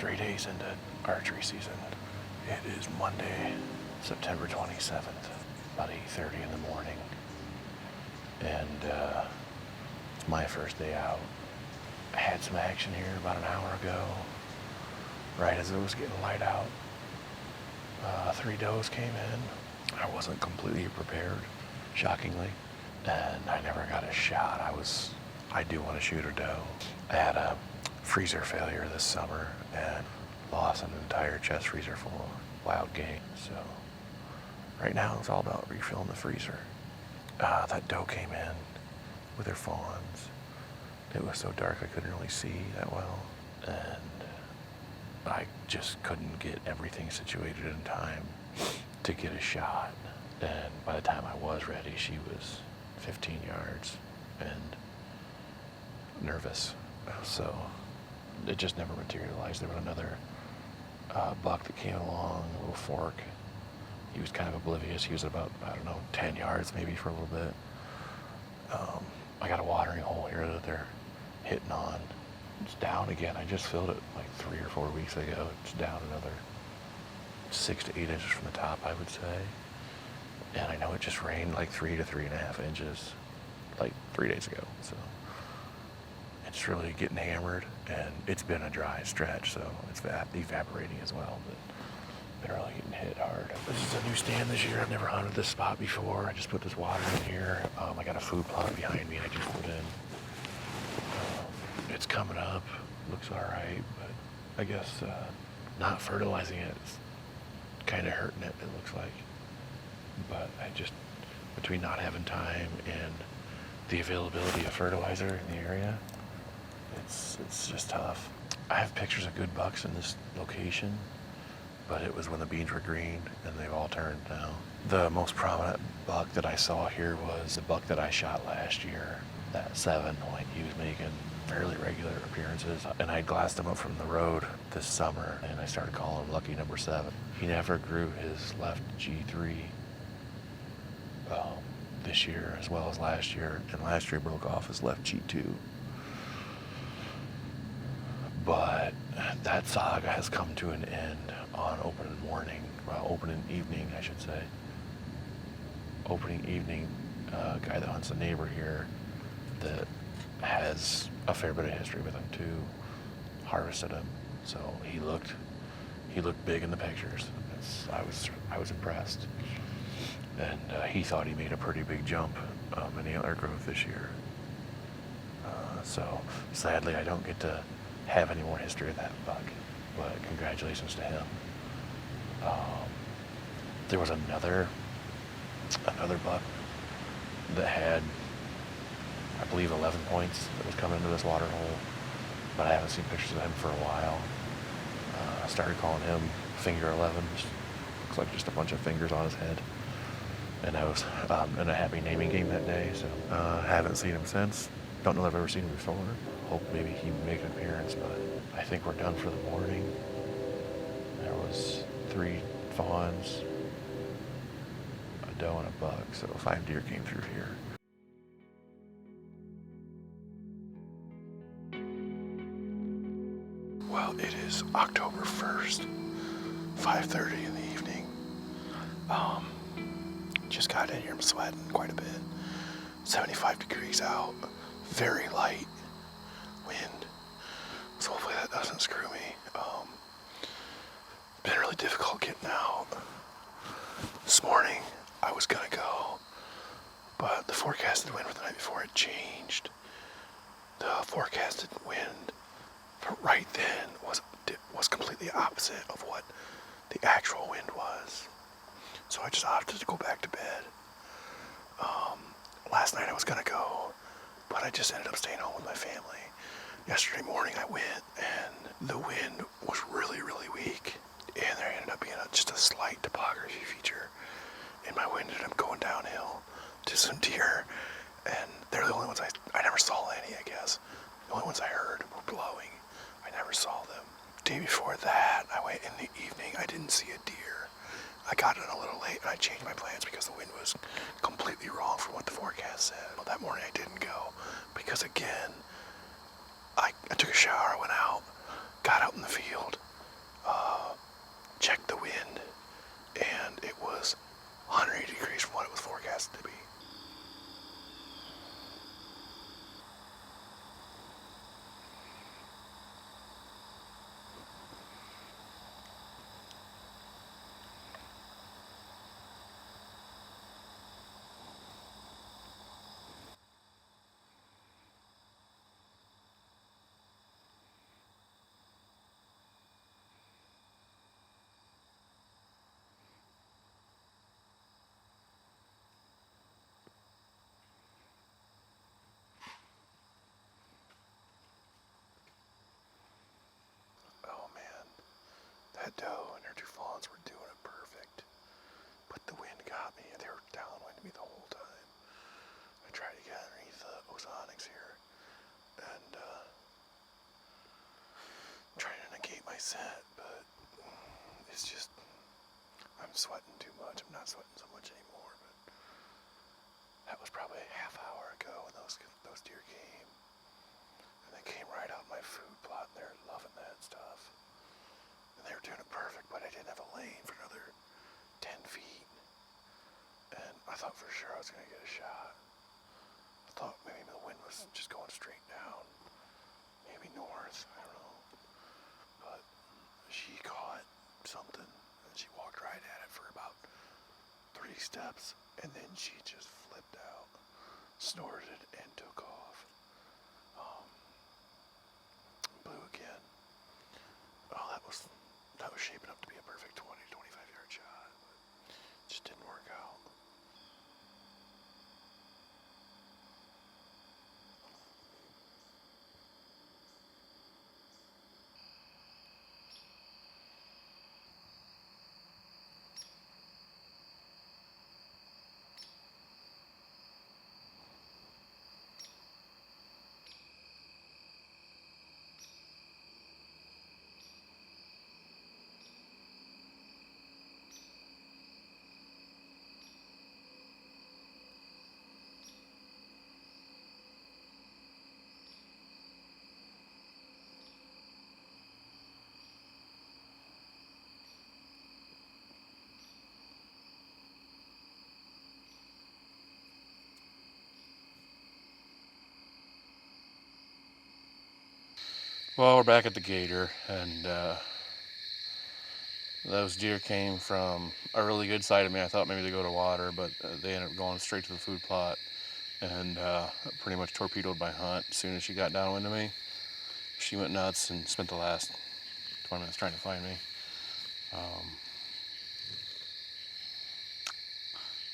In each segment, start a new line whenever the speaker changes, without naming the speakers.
3 days into archery season. It is Monday, September 27th, about 8:30 in the morning. And it's my first day out. I had some action here about an hour ago, right as it was getting light out. 3 does came in. I wasn't completely prepared, shockingly, and I never got a shot. I do want to shoot a doe. I had a freezer failure this summer and lost an entire chest freezer full of wild game. So right now it's all about refilling the freezer. That doe came in with her fawns. It was so dark I couldn't really see that well, and I just couldn't get everything situated in time to get a shot. And by the time I was ready, she was 15 yards and nervous. So it just never materialized. There was another buck that came along, a little fork. He was kind of oblivious. He was about, 10 yards maybe for a little bit. I got a watering hole here that they're hitting on. It's down again. I just filled it like 3 or 4 weeks ago. It's down another 6 to 8 inches from the top, I would say. And I know it just rained like 3 to 3.5 inches like 3 days ago. So it's really getting hammered, and it's been a dry stretch, so it's evaporating as well, but they're really getting hit hard. This is a new stand this year. I've never hunted this spot before. I just put this water in here. I got a food plot behind me I just put in. It's coming up, looks all right, but I guess not fertilizing it is kind of hurting it looks like. But between not having time and the availability of fertilizer in the area, it's just tough. I have pictures of good bucks in this location, but it was when the beans were green and they've all turned now. The most prominent buck that I saw here was the buck that I shot last year, that 7. Like, he was making fairly regular appearances, and I glassed him up from the road this summer, and I started calling him Lucky Number 7. He never grew his left G3 this year as well as last year, and last year broke off his left G2. But that saga has come to an end on opening evening, I should say. Opening evening, guy that hunts a neighbor here that has a fair bit of history with him too, harvested him. So he looked big in the pictures. I was impressed. And he thought he made a pretty big jump in the antler growth this year. So sadly, I don't get to have any more history of that buck, but congratulations to him. There was another buck that had, I believe, 11 points that was coming into this water hole, but I haven't seen pictures of him for a while. I started calling him Finger 11. Looks like just a bunch of fingers on his head. And I was in a happy naming game that day, so haven't seen him since. Don't know if I've ever seen him before. Hope maybe he would make an appearance, but I think we're done for the morning. There was 3 fawns, a doe, and a buck, so 5 deer came through here. Well, it is October 1st, 5:30 in the evening. Just got in here, I'm sweating quite a bit. 75 degrees out, very light wind, so hopefully that doesn't screw me. Been really difficult getting out. This morning I was gonna go, but the forecasted wind for the night before had changed. The forecasted wind for right then was completely opposite of what the actual wind was. So I just opted to go back to bed. Last night I was gonna go, but I just ended up staying home with my family. Yesterday morning I went, and the wind was really, really weak, and there ended up being just a slight topography feature, and my wind ended up going downhill to some deer, and they're the only ones I never saw any, I guess. The only ones I heard were blowing. I never saw them. Day before that, I went in the evening. I didn't see a deer. I got in a little late, and I changed my plans because the wind was completely wrong from what the forecast said. Well, that morning I didn't go because, again, I took a shower, I went out, got out in the field, scent, but it's just, I'm sweating too much. I'm not sweating so much anymore, but that was probably a half hour ago when those deer came. And they came right out my food plot, and they're loving that stuff. And they were doing it perfect, but I didn't have a lane for another 10 feet. And I thought for sure I was going to get a shot. I thought maybe the wind was just going straight down, maybe north, I don't know. But she caught something, and she walked right at it for about 3 steps, and then she just flipped out, snorted, and took off. Blew again. Oh, that was shaping up to be a perfect 20, 25-yard shot, but it just didn't work out. Well, we're back at the gator, and those deer came from a really good side of me. I thought maybe they'd go to water, but they ended up going straight to the food plot, and pretty much torpedoed my hunt. As soon as she got downwind of me, she went nuts and spent the last 20 minutes trying to find me.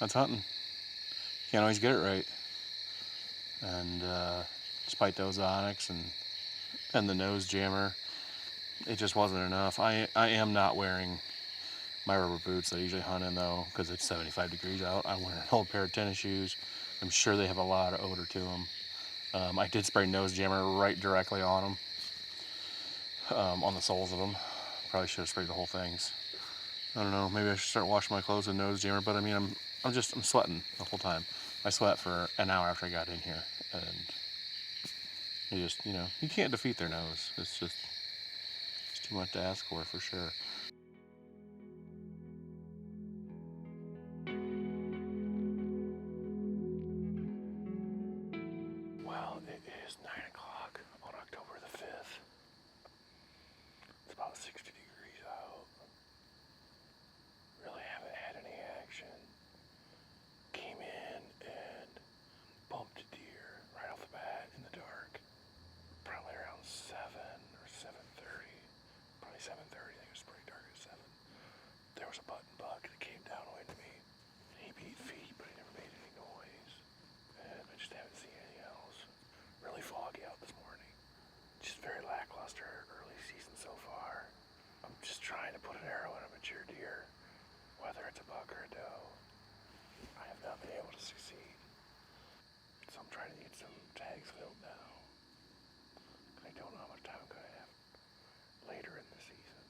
That's hunting. Can't always get it right. And despite those onyx and the nose jammer, it just wasn't enough. I am not wearing my rubber boots that I usually hunt in, though, because it's 75 degrees out. I'm wearing an old pair of tennis shoes. I'm sure they have a lot of odor to them. I did spray nose jammer right directly on them, on the soles of them. Probably should have sprayed the whole things. I don't know. Maybe I should start washing my clothes with nose jammer. But I mean, I'm sweating the whole time. I sweat for an hour after I got in here, and you just, you can't defeat their nose. It's too much to ask for sure. Well, it is 9 o'clock on October the 5th. It's about 60 degrees out. Really haven't had any action. Came in and bumped a deer right off the bat in the dark. Probably around 7 or 7:30. Probably 7:30. I think it was pretty dark at 7. There was a button buck that came downwind to me. He beat feet, but he never made any noise. And I just haven't seen anything else. Really foggy out this morning. Just very lackluster early season so far. I'm just trying to put an arrow in a mature deer, whether it's a buck or a doe. I have not been able to succeed. So I'm trying to get some tags filled now. I don't know how much time I'm going to have later in the season.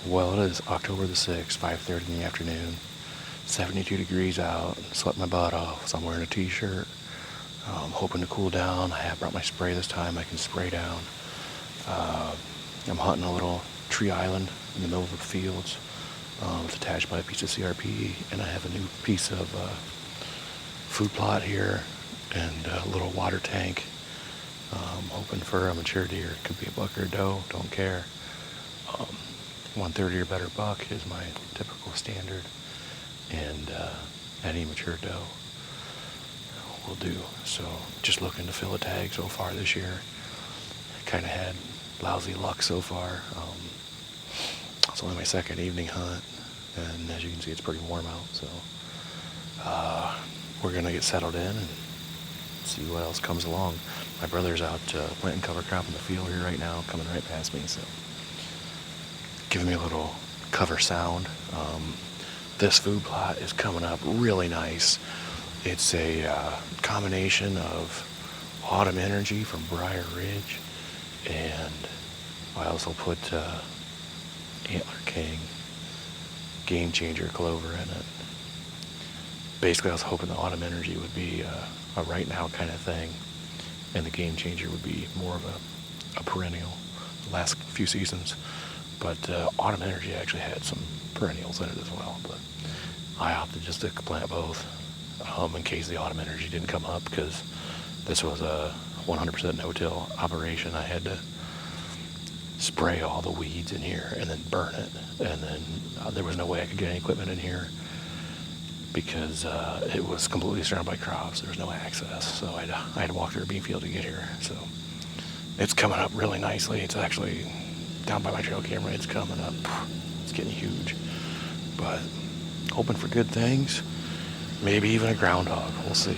Well, it is October the 6th, 5:30 in the afternoon, 72 degrees out, sweat my butt off, so I'm wearing a t-shirt. Hoping to cool down. I have brought my spray this time. I can spray down. I'm hunting a little tree island in the middle of the fields. It's attached by a piece of CRP, and I have a new piece of food plot here and a little water tank. Hoping for a mature deer. It could be a buck or a doe, don't care. 130 or better buck is my typical standard, and any mature doe will do. So just looking to fill a tag so far this year. Kind of had lousy luck so far. It's only my second evening hunt, and as you can see, it's pretty warm out, so we're gonna get settled in and see what else comes along. My brother's out planting cover crop in the field here right now, coming right past me, so giving me a little cover sound. This food plot is coming up really nice. It's a combination of autumn energy from Briar Ridge, and I also put Antler King Game Changer clover in it. Basically, I was hoping the autumn energy would be a right now kind of thing, and the Game Changer would be more of a perennial the last few seasons. But autumn energy actually had some perennials in it as well. But I opted just to plant both in case the autumn energy didn't come up, because this was a 100% no-till operation. I had to spray all the weeds in here and then burn it, and then there was no way I could get any equipment in here because it was completely surrounded by crops. There was no access, so I had to walk through a bean field to get here. So it's coming up really nicely. It's actually down by my trail camera. It's coming up. It's getting huge, but hoping for good things. Maybe even a groundhog. We'll see.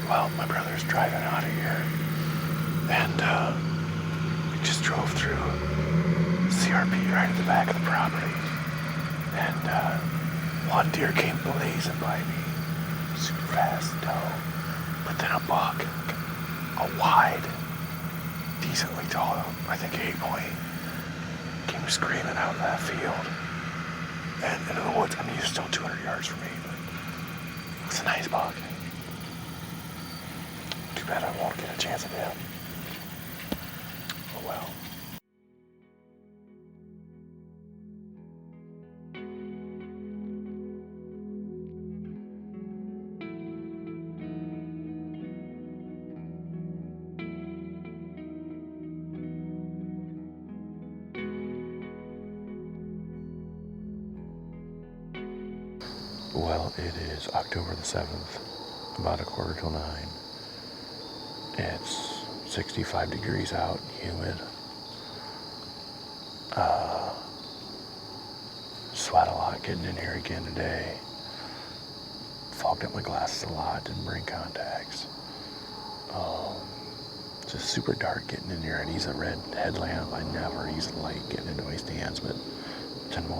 Well, my brother's driving out of here, and we just drove through CRP right at the back of the property, and one deer came blazing by me, super fast doe, but then a buck, a wide, decently tall, I think 8-point, came screaming out of that field and into the woods. I mean, he's still 200 yards from me, but it was a nice buck. Too bad I won't get a chance at him. Oh well. Well, it is October the 7th, about 9:15. It's 65 degrees out, humid. Sweat a lot getting in here again today. Fogged up my glasses a lot, didn't bring contacts. Just super dark getting in here. I'd use a red headlamp. I never use a light getting into my stands, but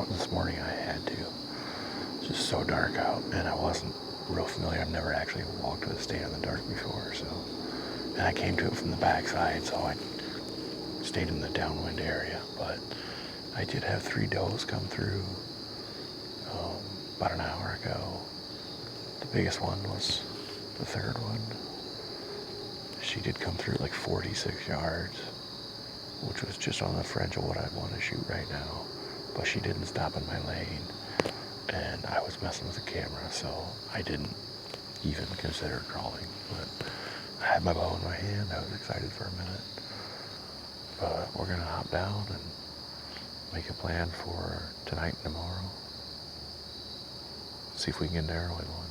this morning I had to. It's just so dark out, and I wasn't real familiar. I've never actually walked to the stand in the dark before, so. And I came to it from the backside, so I stayed in the downwind area. But I did have 3 does come through about an hour ago. The biggest one was the third one. She did come through like 46 yards, which was just on the fringe of what I'd want to shoot right now. But she didn't stop in my lane, and I was messing with the camera, so I didn't even consider crawling. But I had my bow in my hand. I was excited for a minute. But we're going to hop down and make a plan for tonight and tomorrow. See if we can get an arrow in one.